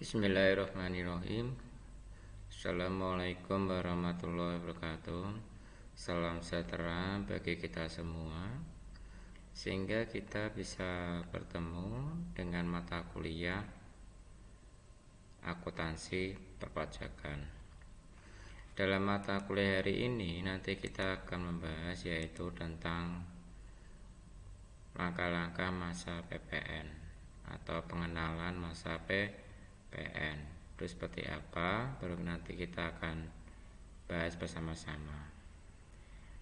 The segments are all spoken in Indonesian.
Bismillahirrahmanirrahim. Assalamualaikum warahmatullahi wabarakatuh. Salam sejahtera bagi kita semua, sehingga kita bisa bertemu dengan mata kuliah akuntansi perpajakan. Dalam mata kuliah hari ini nanti kita akan membahas yaitu tentang langkah-langkah masa PPN atau pengenalan masa PPN. Terus seperti apa, baru nanti kita akan bahas bersama-sama.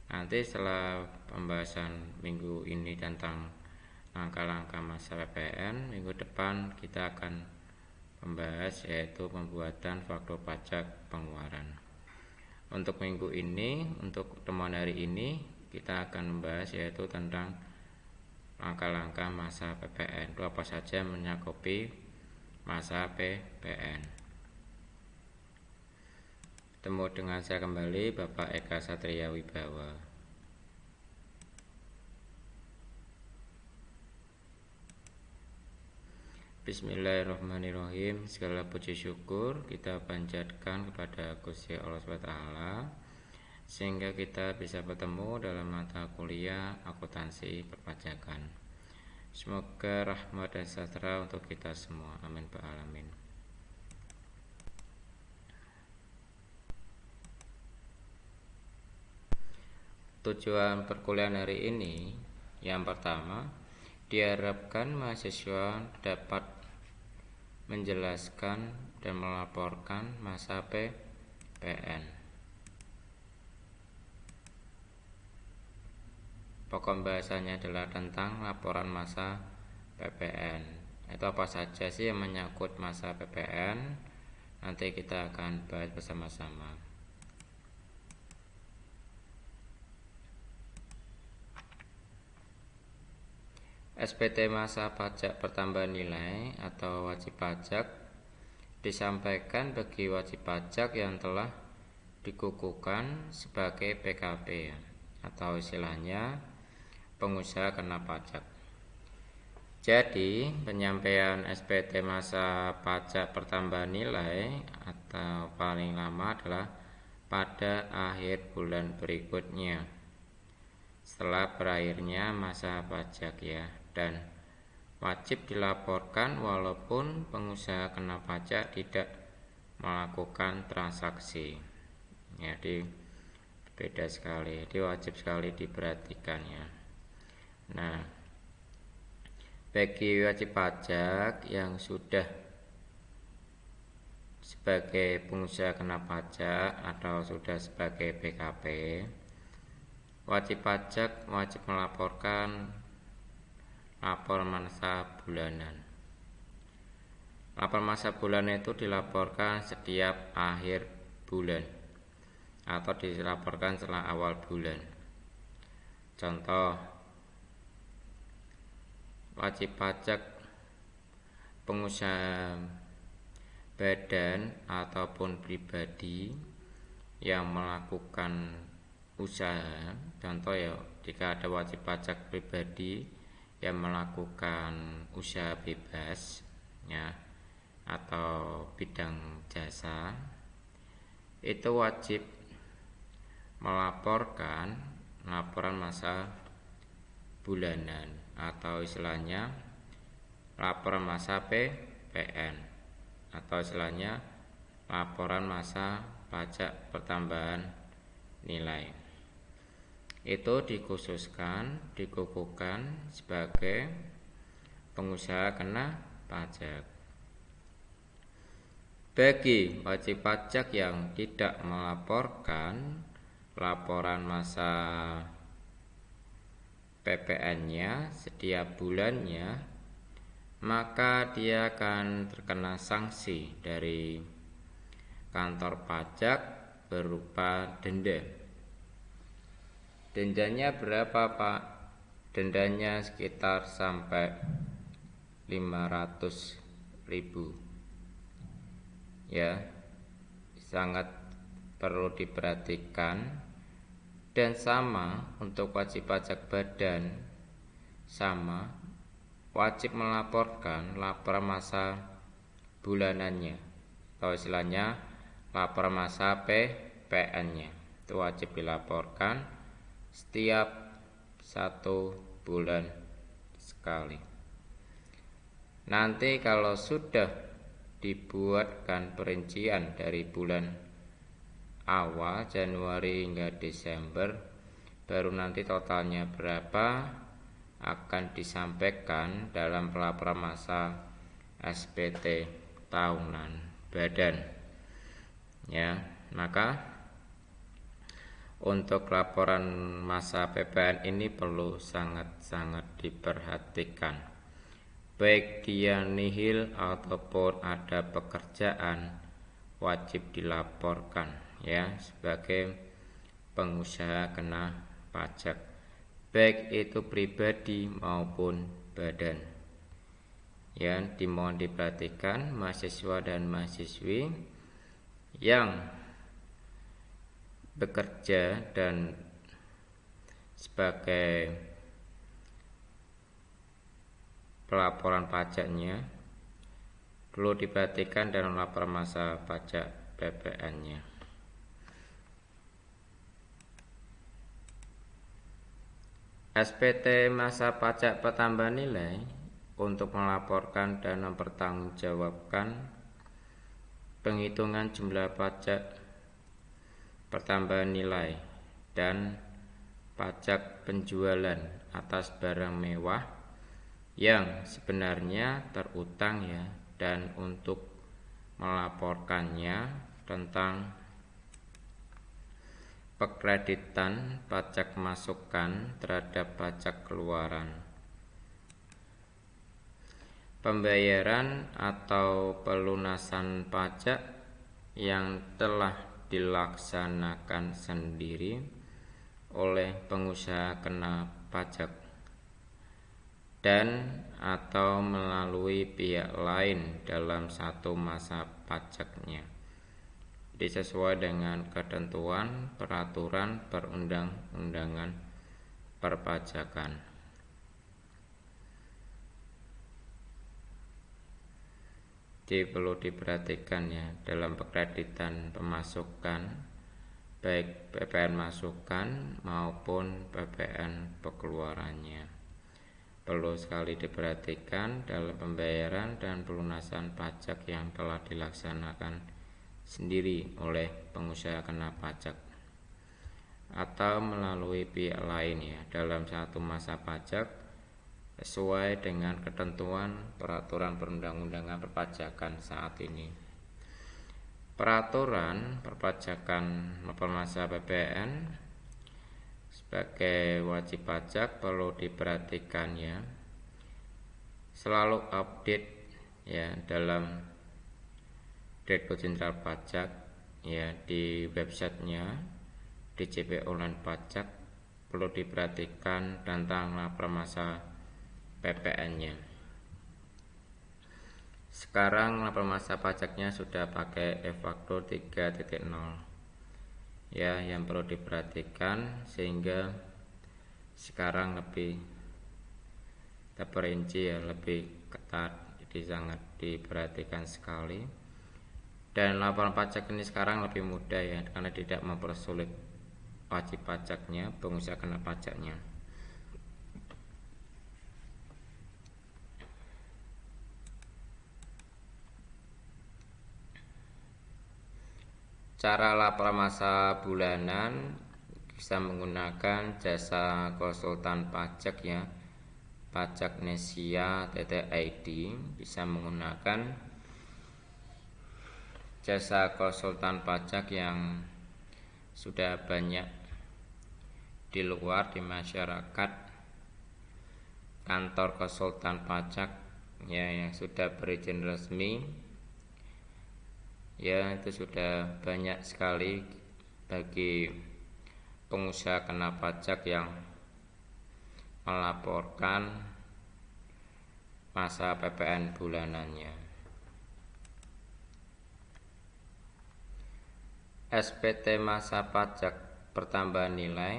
Nanti setelah pembahasan minggu ini tentang langkah-langkah masa PPN, minggu depan kita akan membahas yaitu pembuatan faktur pajak pengeluaran. Untuk minggu ini, untuk temuan hari ini, kita akan membahas yaitu tentang langkah-langkah masa PPN. Itu apa saja mencakupi masa PPN. Temu dengan saya kembali, Bapak Eka Satria Wibawa. Bismillahirrahmanirrahim. Segala puji syukur kita panjatkan kepada Gusti Allah SWT, sehingga kita bisa bertemu dalam mata kuliah akuntansi perpajakan. Semoga rahmat dan sejahtera untuk kita semua. Amin ya rabbal alamin. Tujuan perkuliahan hari ini, yang pertama, diharapkan mahasiswa dapat menjelaskan dan melaporkan masa PPN. Pokok bahasanya adalah tentang laporan masa PPN. Itu apa saja sih yang menyangkut masa PPN? Nanti kita akan bahas bersama-sama. SPT masa pajak pertambahan nilai atau wajib pajak disampaikan bagi wajib pajak yang telah dikukuhkan sebagai PKP atau istilahnya pengusaha kena pajak. Jadi, penyampaian SPT masa pajak pertambahan nilai atau paling lama adalah pada akhir bulan berikutnya setelah berakhirnya masa pajak ya, dan wajib dilaporkan walaupun pengusaha kena pajak tidak melakukan transaksi. Jadi beda sekali, jadi wajib sekali diperhatikan ya. Nah, bagi wajib pajak yang sudah sebagai pengusaha kena pajak atau sudah sebagai PKP, wajib pajak wajib melaporkan lapor masa bulanan. Lapor masa bulanan itu dilaporkan setiap akhir bulan atau dilaporkan setelah awal bulan. Contoh, wajib pajak pengusaha badan ataupun pribadi yang melakukan usaha, contoh ya, jika ada wajib pajak pribadi yang melakukan usaha bebas ya atau bidang jasa, itu wajib melaporkan laporan masa bulanan atau istilahnya laporan masa PPN atau istilahnya laporan masa pajak pertambahan nilai. Itu dikhususkan, dikukuhkan sebagai pengusaha kena pajak. Bagi wajib pajak yang tidak melaporkan laporan masa PPN-nya setiap bulannya, maka dia akan terkena sanksi dari kantor pajak berupa denda. Dendanya berapa, Pak? Dendanya sekitar sampai 500.000 ya, sangat perlu diperhatikan. Dan sama untuk wajib pajak badan, sama wajib melaporkan laporan masa bulanannya, atau istilahnya laporan masa PPN-nya. Itu wajib dilaporkan setiap 1 bulan sekali. Nanti kalau sudah dibuatkan perincian dari bulan awal Januari hingga Desember, baru nanti totalnya berapa akan disampaikan dalam pelaporan masa SPT tahunan badan. Ya, maka untuk laporan masa PPN ini perlu sangat-sangat diperhatikan. Baik dia nihil ataupun ada pekerjaan, wajib dilaporkan ya sebagai pengusaha kena pajak, baik itu pribadi maupun badan. Ya, dimohon diperhatikan mahasiswa dan mahasiswi yang bekerja dan sebagai pelaporan pajaknya perlu diperhatikan dalam laporan masa pajak PPN-nya. SPT masa pajak pertambahan nilai untuk melaporkan dan mempertanggungjawabkan penghitungan jumlah pajak pertambahan nilai dan pajak penjualan atas barang mewah yang sebenarnya terutang ya, dan untuk melaporkannya tentang pekreditan pajak masukan terhadap pajak keluaran, pembayaran atau pelunasan pajak yang telah dilaksanakan sendiri oleh pengusaha kena pajak dan atau melalui pihak lain dalam satu masa pajaknya, disesuai dengan ketentuan peraturan perundang-undangan perpajakan. Jadi perlu diperhatikan ya dalam pekreditan pemasukan, baik PPN masukan maupun PPN pengeluarannya. Perlu sekali diperhatikan dalam pembayaran dan pelunasan pajak yang telah dilaksanakan sendiri oleh pengusaha kena pajak atau melalui pihak lain ya dalam satu masa pajak sesuai dengan ketentuan peraturan perundang-undangan perpajakan saat ini. Peraturan perpajakan laporan masa PPN sebagai wajib pajak perlu diperhatikan ya, selalu update ya dalam Direktorat Jenderal Pajak ya di websitenya DJP Online Pajak. Perlu diperhatikan tentang laporan masa PPN-nya. Sekarang laporan masa pajaknya sudah pakai e-faktur 3.0 ya, yang perlu diperhatikan sehingga sekarang lebih terperinci ya, lebih ketat, jadi sangat diperhatikan sekali. Dan laporan pajak ini sekarang lebih mudah ya, karena tidak mempersulit wajib pajaknya, pengusaha kena pajaknya. Cara laporan masa bulanan bisa menggunakan jasa konsultan pajak ya, pajaknesia.id. Bisa menggunakan jasa konsultan pajak yang sudah banyak di luar di masyarakat, kantor konsultan pajak ya yang sudah berizin resmi ya, itu sudah banyak sekali bagi pengusaha kena pajak yang melaporkan masa PPN bulanannya. SPT masa pajak pertambahan nilai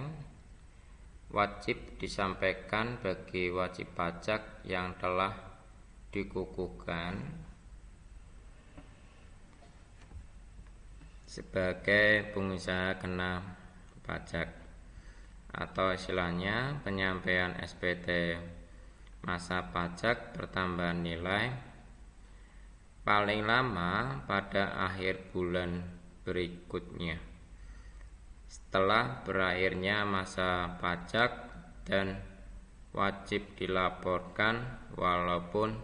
wajib disampaikan bagi wajib pajak yang telah dikukuhkan sebagai pengusaha kena pajak, atau istilahnya penyampaian SPT masa pajak pertambahan nilai paling lama pada akhir bulan berikutnya setelah berakhirnya masa pajak, dan wajib dilaporkan walaupun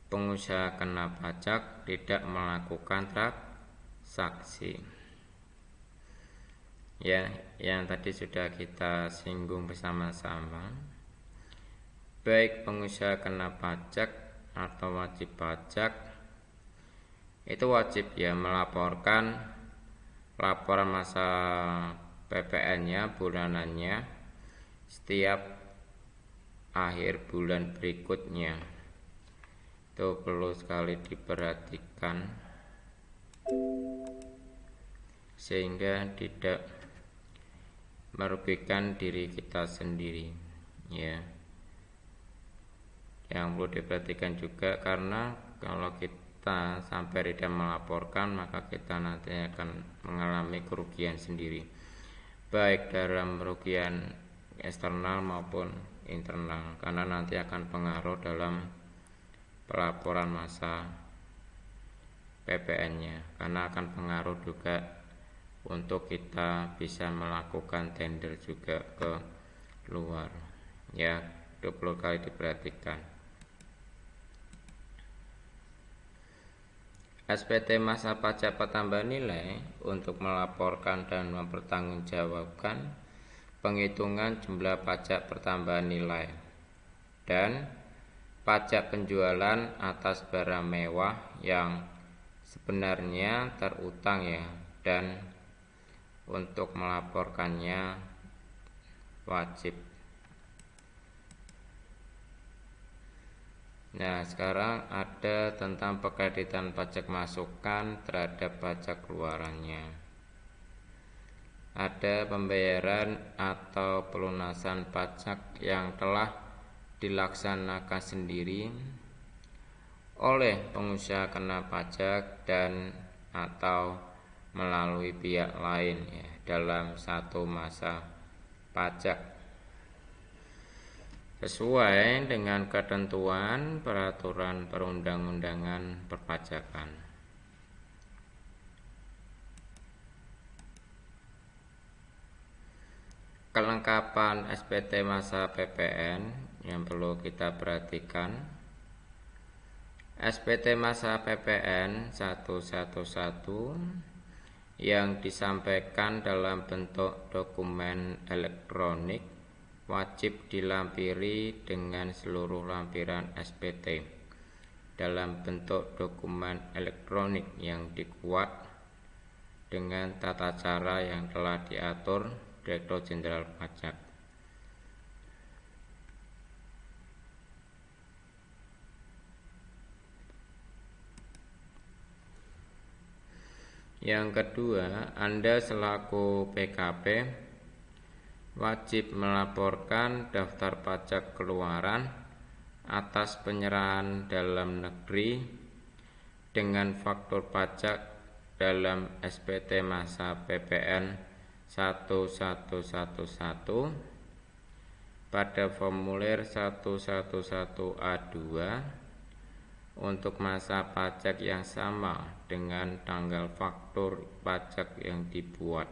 pengusaha kena pajak tidak melakukan transaksi. Ya, yang tadi sudah kita singgung bersama-sama, baik pengusaha kena pajak atau wajib pajak itu wajib ya melaporkan laporan masa PPN-nya bulanannya setiap akhir bulan berikutnya. Itu perlu sekali diperhatikan sehingga tidak merugikan diri kita sendiri ya. Yang perlu diperhatikan juga, karena kalau kita sampai tidak melaporkan maka kita nanti akan mengalami kerugian sendiri, baik dalam kerugian eksternal maupun internal, karena nanti akan pengaruh dalam pelaporan masa PPN-nya, karena akan pengaruh juga untuk kita bisa melakukan tender juga ke luar ya. Itu perlu kali diperhatikan. SPT masa pajak pertambahan nilai untuk melaporkan dan mempertanggungjawabkan penghitungan jumlah pajak pertambahan nilai dan pajak penjualan atas barang mewah yang sebenarnya terutang ya, dan untuk melaporkannya wajib. Nah, sekarang ada tentang pekreditan pajak masukan terhadap pajak keluarannya. Ada pembayaran atau pelunasan pajak yang telah dilaksanakan sendiri oleh pengusaha kena pajak dan atau melalui pihak lain ya, dalam satu masa pajak sesuai dengan ketentuan peraturan perundang-undangan perpajakan. Kelengkapan SPT masa PPN yang perlu kita perhatikan. SPT masa PPN 111 yang disampaikan dalam bentuk dokumen elektronik wajib dilampiri dengan seluruh lampiran SPT dalam bentuk dokumen elektronik yang dibuat dengan tata cara yang telah diatur Direktur Jenderal Pajak. Yang kedua, Anda selaku PKP wajib melaporkan daftar pajak keluaran atas penyerahan dalam negeri dengan faktur pajak dalam SPT masa PPN 1111 pada formulir 111A2 untuk masa pajak yang sama dengan tanggal faktur pajak yang dibuat.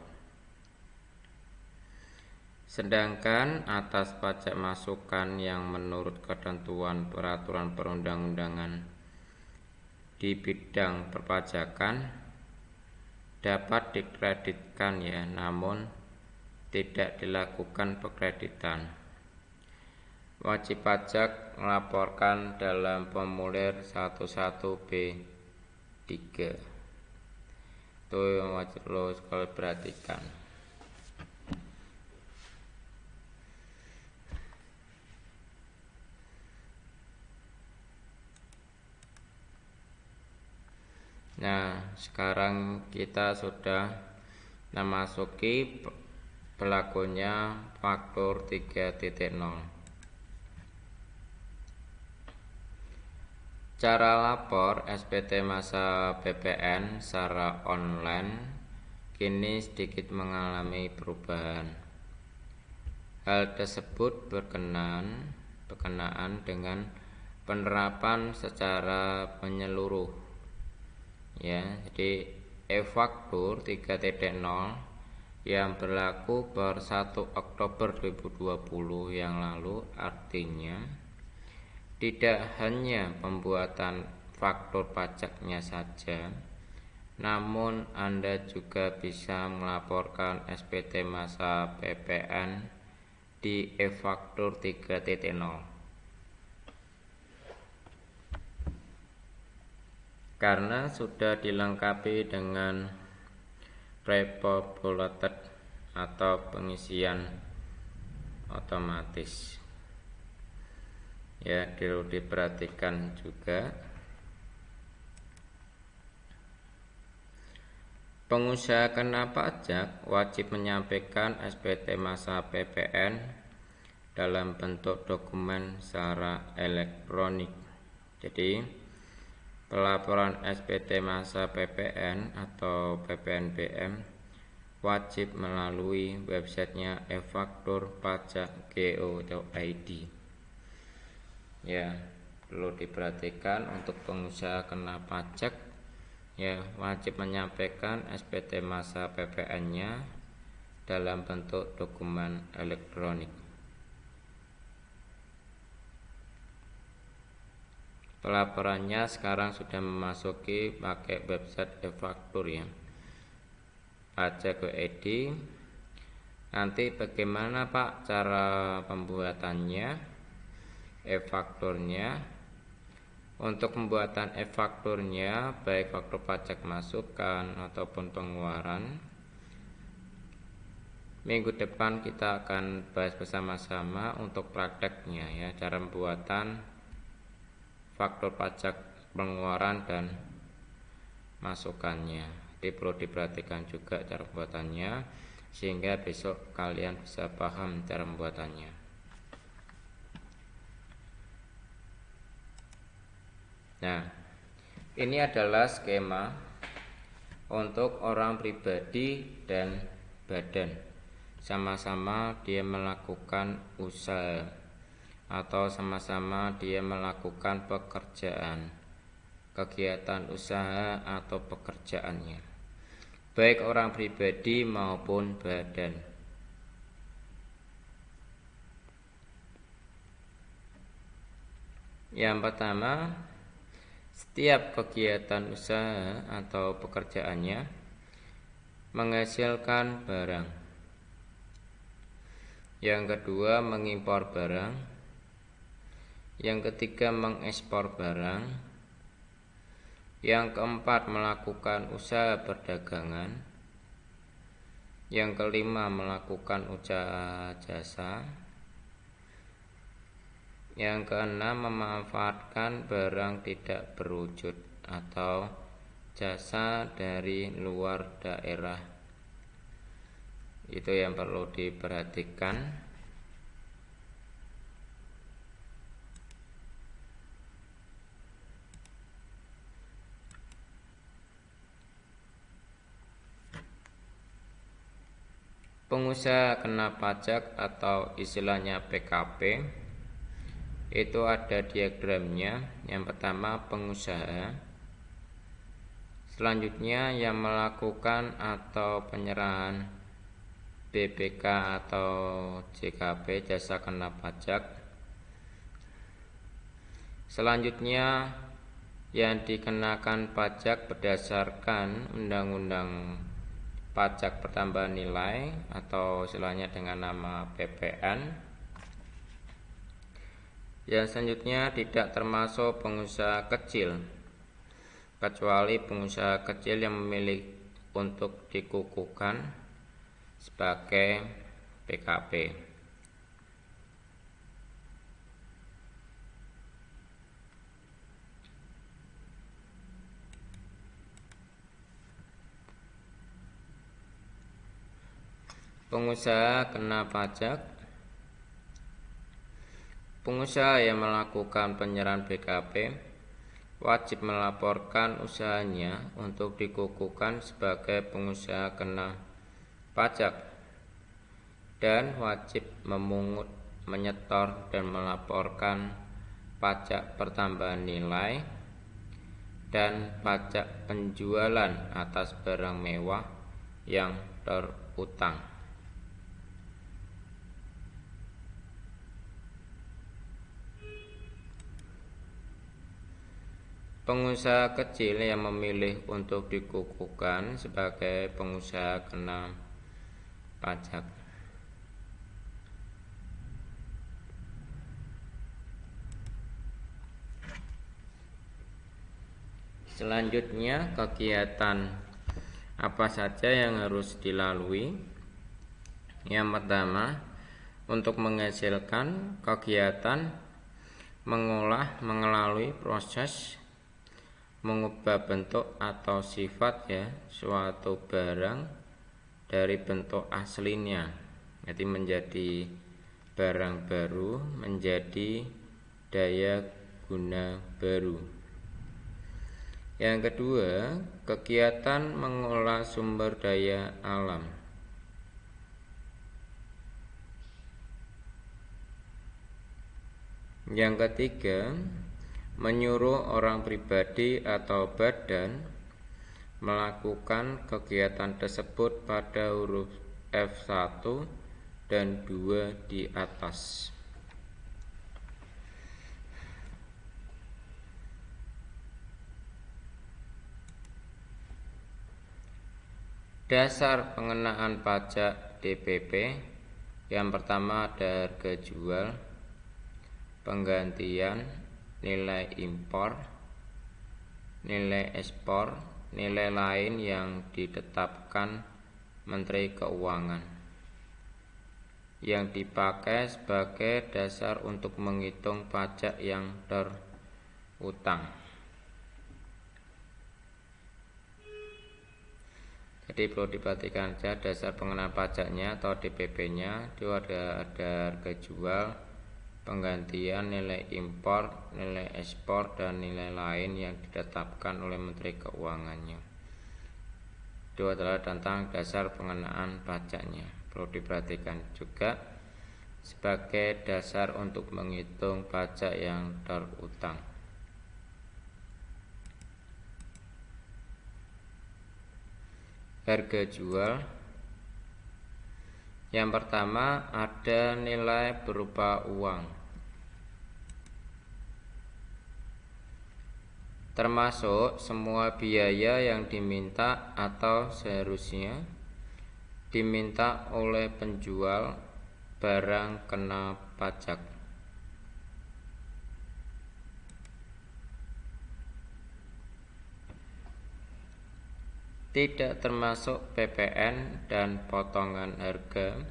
Sedangkan atas pajak masukan yang menurut ketentuan peraturan perundang-undangan di bidang perpajakan dapat dikreditkan ya, namun tidak dilakukan pekreditan. Wajib pajak melaporkan dalam formulir 11B3. Itu yang wajib lo sekali perhatikan. Nah, sekarang kita sudah memasuki berlakunya faktur 3.0. Cara lapor SPT masa PPN secara online kini sedikit mengalami perubahan. Hal tersebut berkenaan dengan penerapan secara menyeluruh. Ya, jadi e-faktur 3.0 yang berlaku per 1 Oktober 2020 yang lalu artinya tidak hanya pembuatan faktur pajaknya saja, namun Anda juga bisa melaporkan SPT masa PPN di e-faktur 3.0. Karena sudah dilengkapi dengan pre-populated atau pengisian otomatis. Ya, perlu diperhatikan juga pengusaha kena pajak wajib menyampaikan SPT masa PPN dalam bentuk dokumen secara elektronik. Jadi, pelaporan SPT masa PPN atau PPNBM wajib melalui websitenya e-faktur-pajak.go.id. Ya, perlu diperhatikan untuk pengusaha kena pajak, ya, wajib menyampaikan SPT masa PPN-nya dalam bentuk dokumen elektronik. Pelaporannya sekarang sudah memasuki pakai website e-faktur, ya, pajak.go.id. Nanti bagaimana Pak cara pembuatannya e-fakturnya? Untuk pembuatan e-fakturnya, baik faktur pajak masukan ataupun pengeluaran, minggu depan kita akan bahas bersama-sama untuk prakteknya, ya, cara pembuatan faktur pajak pengeluaran dan masukannya. Jadi perlu diperhatikan juga cara pembuatannya sehingga besok kalian bisa paham cara pembuatannya. Nah, ini adalah skema untuk orang pribadi dan badan. Sama-sama dia melakukan usaha atau sama-sama dia melakukan pekerjaan, kegiatan usaha atau pekerjaannya, baik orang pribadi maupun badan. Yang pertama, setiap kegiatan usaha atau pekerjaannya menghasilkan barang. Yang kedua, mengimpor barang. Yang ketiga, mengekspor barang. Yang keempat, melakukan usaha perdagangan. Yang kelima, melakukan usaha jasa. Yang keenam, memanfaatkan barang tidak berwujud atau jasa dari luar daerah. Itu yang perlu diperhatikan. Pengusaha kena pajak atau istilahnya PKP itu ada diagramnya. Yang pertama pengusaha, selanjutnya yang melakukan atau penyerahan BPK atau JKP, jasa kena pajak. Selanjutnya yang dikenakan pajak berdasarkan Undang-Undang Pajak Pertambahan Nilai atau istilahnya dengan nama PPN. Yang selanjutnya tidak termasuk pengusaha kecil, kecuali pengusaha kecil yang memilih untuk dikukuhkan sebagai PKP. Pengusaha kena pajak. Pengusaha yang melakukan penyerahan BKP wajib melaporkan usahanya untuk dikukuhkan sebagai pengusaha kena pajak dan wajib memungut, menyetor, dan melaporkan pajak pertambahan nilai dan pajak penjualan atas barang mewah yang terutang. Pengusaha kecil yang memilih untuk dikukuhkan sebagai pengusaha kena pajak. Selanjutnya, kegiatan apa saja yang harus dilalui? Yang pertama, untuk menghasilkan kegiatan mengolah melalui proses mengubah bentuk atau sifat suatu barang dari bentuk aslinya, jadi menjadi barang baru, menjadi daya guna baru. Yang kedua, kegiatan mengolah sumber daya alam. Yang ketiga, menyuruh orang pribadi atau badan melakukan kegiatan tersebut pada huruf F1 dan 2 di atas. Dasar pengenaan pajak DPP. Yang pertama ada harga jual, penggantian, nilai impor, nilai ekspor, nilai lain yang ditetapkan Menteri Keuangan yang dipakai sebagai dasar untuk menghitung pajak yang terutang. Jadi perlu diperhatikan saja dasar pengenaan pajaknya atau DPP-nya itu ada harga jual, penggantian, nilai impor, nilai ekspor, dan nilai lain yang ditetapkan oleh Menteri Keuangannya. Itu adalah tentang dasar pengenaan pajaknya. Perlu diperhatikan juga sebagai dasar untuk menghitung pajak yang terutang. Harga jual. Yang pertama ada nilai berupa uang, termasuk semua biaya yang diminta atau seharusnya diminta oleh penjual barang kena pajak. Tidak termasuk PPN dan potongan harga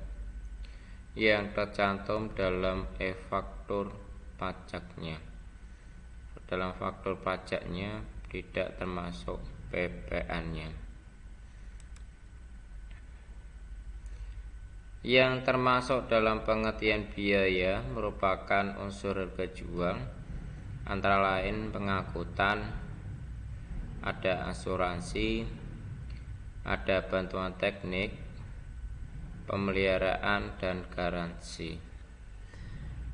yang tercantum dalam e-faktur pajaknya. Dalam faktur pajaknya tidak termasuk PPN-nya. Yang termasuk dalam pengertian biaya merupakan unsur harga jual, antara lain pengangkutan, ada asuransi, ada bantuan teknik, pemeliharaan, dan garansi.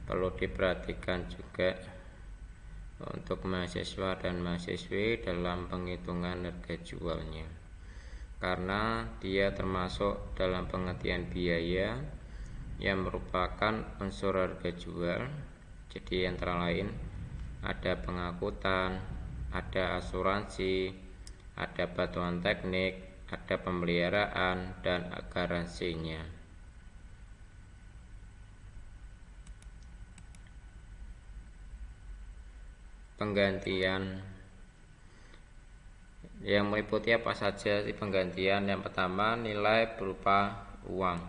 Perlu diperhatikan juga untuk mahasiswa dan mahasiswi dalam penghitungan harga jualnya, karena dia termasuk dalam pengertian biaya yang merupakan unsur harga jual. Jadi antara lain ada pengangkutan, ada asuransi, ada bantuan teknik, ada pemeliharaan, dan garansinya. Penggantian yang meliputi apa saja di penggantian? Yang pertama, nilai berupa uang,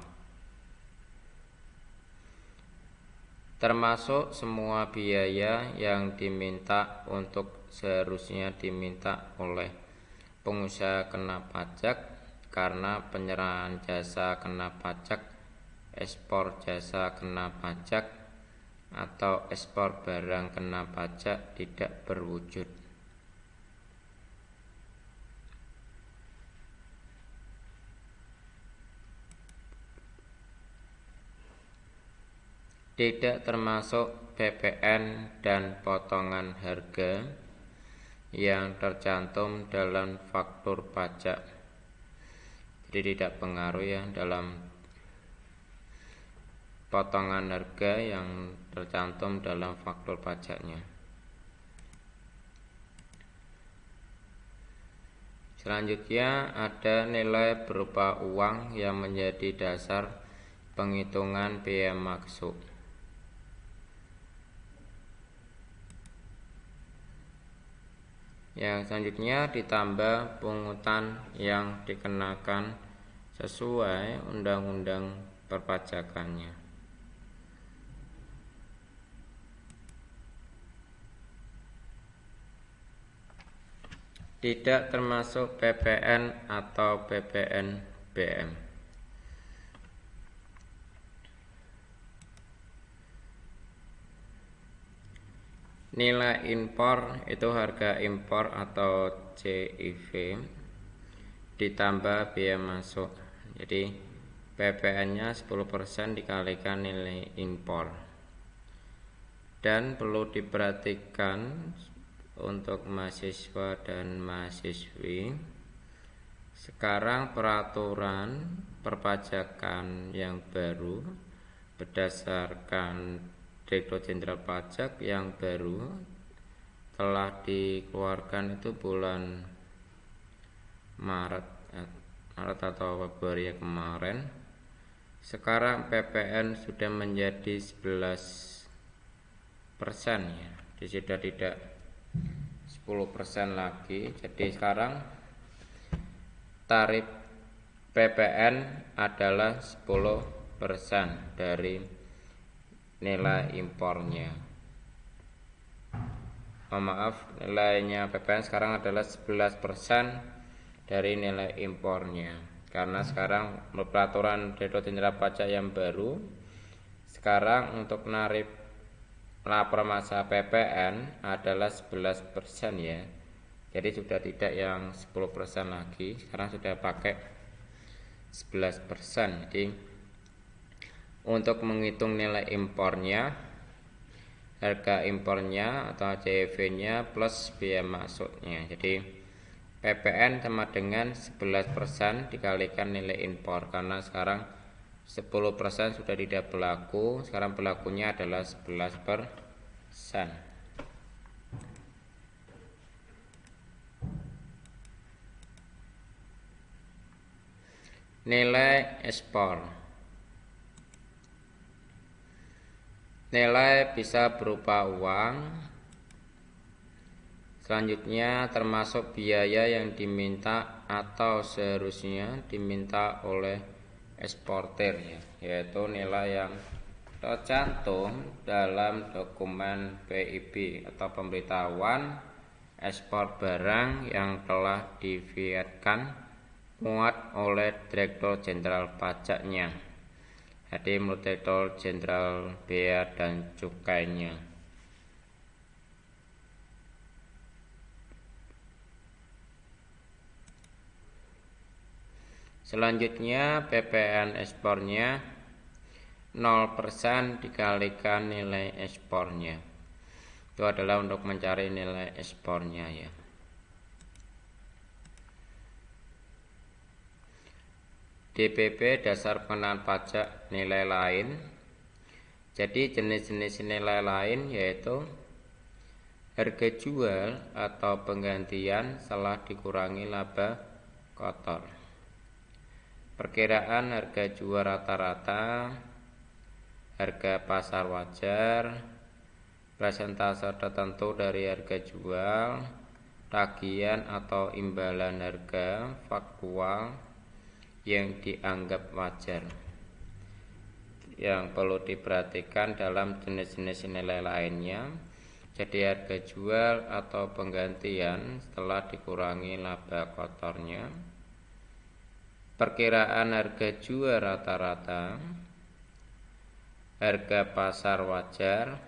termasuk semua biaya yang diminta untuk seharusnya diminta oleh pengusaha kena pajak karena penyerahan jasa kena pajak, ekspor jasa kena pajak, atau ekspor barang kena pajak tidak berwujud. tidak termasuk PPN dan potongan harga yang tercantum dalam faktur pajak. Jadi tidak pengaruh ya dalam potongan harga yang tercantum dalam faktur pajaknya. Selanjutnya ada nilai berupa uang yang menjadi dasar penghitungan biaya masuk. Yang selanjutnya ditambah pungutan yang dikenakan sesuai undang-undang perpajakannya. Tidak termasuk PPN atau PPNBM. Nilai impor itu harga impor atau CIV ditambah biaya masuk. Jadi PPN-nya 10% dikalikan nilai impor. Dan perlu diperhatikan untuk mahasiswa dan mahasiswi, sekarang peraturan perpajakan yang baru berdasarkan Direktur Jenderal Pajak yang baru telah dikeluarkan itu bulan Maret atau Februari kemarin. Sekarang PPN sudah menjadi 11% ya. Jadi sudah tidak 10% lagi. Jadi sekarang tarif PPN adalah 10% dari nilai impornya. Maaf, nilainya PPN sekarang adalah 11% dari nilai impornya. Karena sekarang peraturan Direktur Jenderal Pajak yang baru, sekarang untuk tarif lapor masa PPN adalah 11% ya. Jadi sudah tidak yang 10% lagi, sekarang sudah pakai 11%. Jadi untuk menghitung nilai impornya, harga impornya atau CIV-nya plus biaya masuknya. Jadi PPN sama dengan 11% dikalikan nilai impor, karena sekarang 10% sudah tidak berlaku, sekarang berlakunya adalah 11%. Nilai ekspor. Nilai bisa berupa uang. Selanjutnya termasuk biaya yang diminta atau seharusnya diminta oleh eksportir ya, yaitu nilai yang tercantum dalam dokumen PIB atau pemberitahuan ekspor barang yang telah divietkan muat oleh Direktur Jenderal Pajaknya. Jadi menurut Direktur Jenderal Bea dan Cukainya. Selanjutnya PPN ekspornya 0% dikalikan nilai ekspornya. Itu adalah untuk mencari nilai ekspornya ya. DPP dasar pengenaan pajak nilai lain. Jadi jenis-jenis nilai lain yaitu harga jual atau penggantian setelah dikurangi laba kotor, perkiraan harga jual rata-rata, harga pasar wajar, persentase tertentu dari harga jual, tagihan atau imbalan harga faktual yang dianggap wajar. Yang perlu diperhatikan dalam jenis-jenis nilai lainnya, jadi harga jual atau penggantian setelah dikurangi laba kotornya, perkiraan harga jual rata-rata, harga pasar wajar,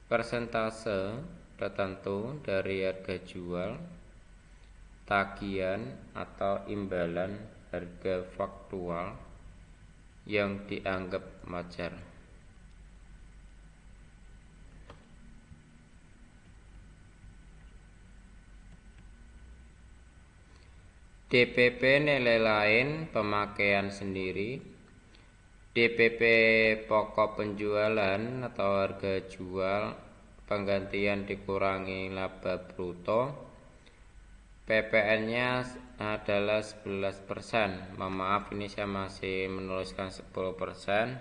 persentase tertentu dari harga jual, tagihan atau imbalan harga faktual yang dianggap wajar. DPP nilai lain pemakaian sendiri. DPP pokok penjualan atau harga jual penggantian dikurangi laba bruto. PPN-nya adalah 11%. Maaf, ini saya masih menuliskan 10%.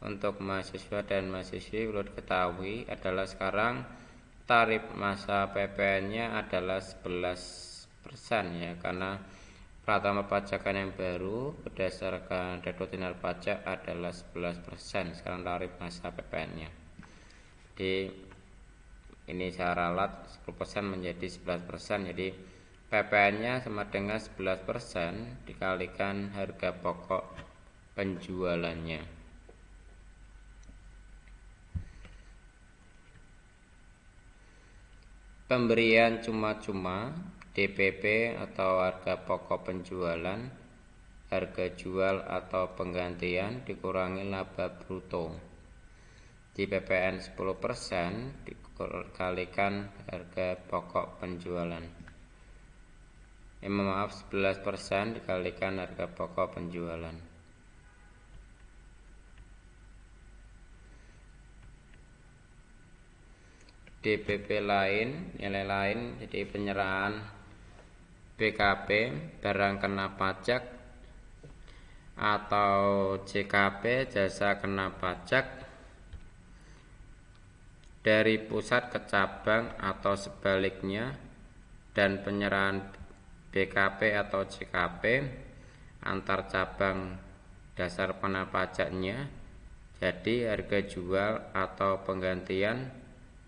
Untuk mahasiswa dan mahasiswi perlu diketahui adalah sekarang tarif masa PPN-nya adalah 11% ya, karena pertama pajakan yang baru berdasarkan Direktorat Pajak adalah 11%. Sekarang tarif masa PPN-nya. Jadi ini saya ralat 10% menjadi 11%. Jadi PPN-nya sama dengan 11% dikalikan harga pokok penjualannya. Pemberian cuma-cuma DPP atau harga pokok penjualan, harga jual atau penggantian dikurangi laba bruto. Di PPN 10% dikalikan harga pokok penjualan. Maaf, 11% dikalikan harga pokok penjualan. DPP lain, nilai lain, jadi penyerahan BKP barang kena pajak atau JKP jasa kena pajak dari pusat ke cabang atau sebaliknya, dan penyerahan BKP atau JKP antar cabang dasar kena pajaknya. Jadi harga jual atau penggantian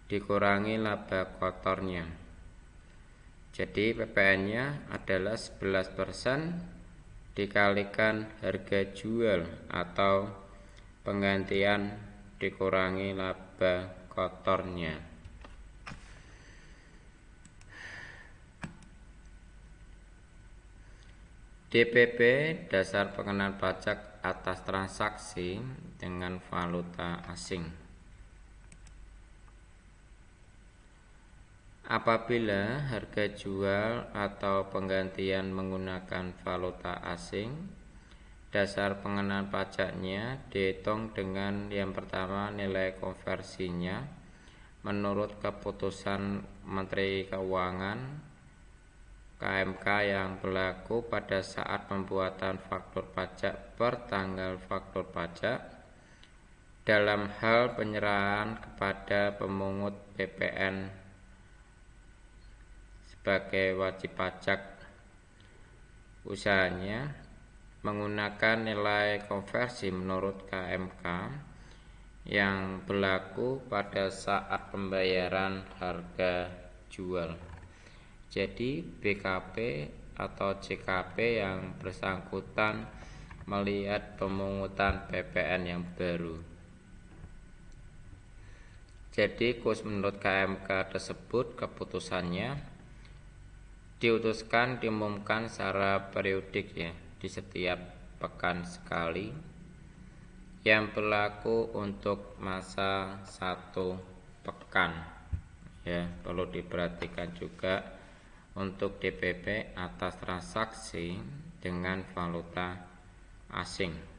dikurangi laba kotornya. Jadi PPN-nya adalah 11% dikalikan harga jual atau penggantian dikurangi laba kotornya. DPP dasar pengenaan pajak atas transaksi dengan valuta asing. Apabila harga jual atau penggantian menggunakan valuta asing, dasar pengenaan pajaknya dihitung dengan yang pertama nilai konversinya menurut keputusan Menteri Keuangan KMK yang berlaku pada saat pembuatan faktur pajak per tanggal faktur pajak dalam hal penyerahan kepada pemungut PPN sebagai wajib pajak. Usahanya menggunakan nilai konversi menurut KMK yang berlaku pada saat pembayaran harga jual. Jadi BKP atau JKP yang bersangkutan melihat pemungutan PPN yang baru. Jadi kurs menurut KMK tersebut keputusannya diumumkan secara periodik ya, di setiap pekan sekali, yang berlaku untuk masa 1 pekan ya. Perlu diperhatikan juga untuk DPP atas transaksi dengan valuta asing.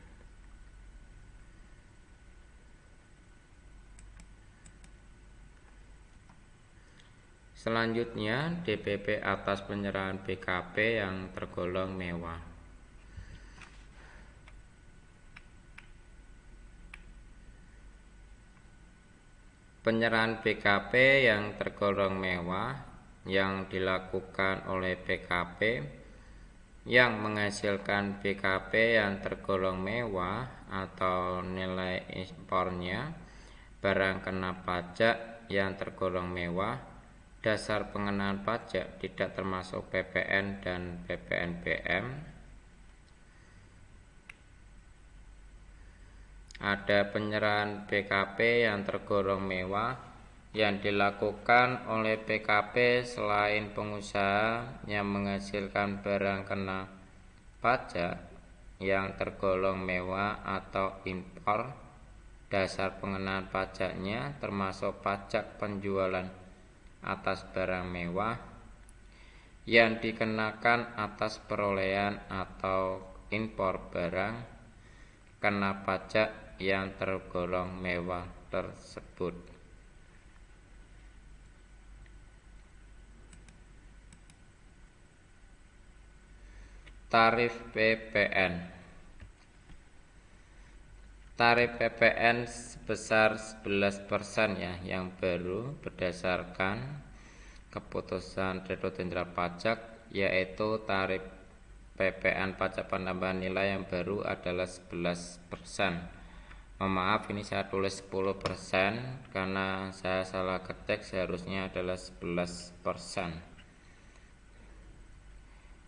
Selanjutnya DPP atas penyerahan BKP yang tergolong mewah. Penyerahan BKP yang tergolong mewah yang dilakukan oleh BKP yang menghasilkan BKP yang tergolong mewah atau nilai ekspornya barang kena pajak yang tergolong mewah. Dasar pengenaan pajak tidak termasuk PPN dan PPNBM. Ada penyerahan BKP yang tergolong mewah yang dilakukan oleh BKP selain pengusaha yang menghasilkan barang kena pajak yang tergolong mewah atau impor, dasar pengenaan pajaknya termasuk pajak penjualan atas barang mewah yang dikenakan atas perolehan atau impor barang, kena pajak yang tergolong mewah tersebut. Tarif PPN. Tarif PPN sebesar 11% ya, yang baru berdasarkan keputusan Direktorat Jenderal Pajak, yaitu tarif PPN pajak penambahan nilai yang baru adalah 11%. Maaf, ini saya tulis 10% karena saya salah ketik, seharusnya adalah 11%.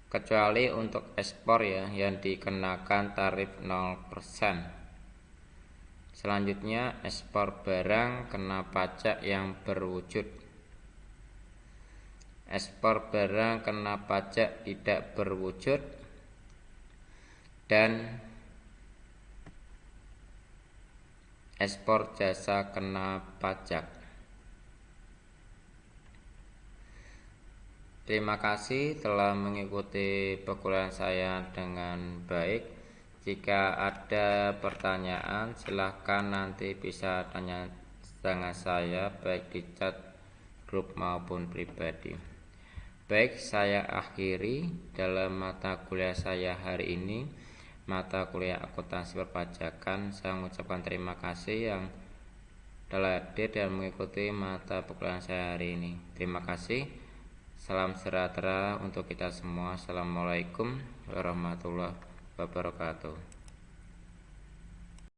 Kecuali untuk ekspor ya, yang dikenakan tarif 0%. Selanjutnya, ekspor barang kena pajak yang berwujud. Ekspor barang kena pajak tidak berwujud, dan ekspor jasa kena pajak. Terima kasih telah mengikuti perkuliahan saya dengan baik. Jika ada pertanyaan, silahkan nanti bisa tanya dengan saya baik di chat grup maupun pribadi. Baik, saya akhiri dalam mata kuliah saya hari ini, mata kuliah akuntansi perpajakan. Saya mengucapkan terima kasih yang telah hadir dan mengikuti mata perkuliahan saya hari ini. Terima kasih. Salam sejahtera untuk kita semua. Assalamualaikum warahmatullahi wabarakatuh.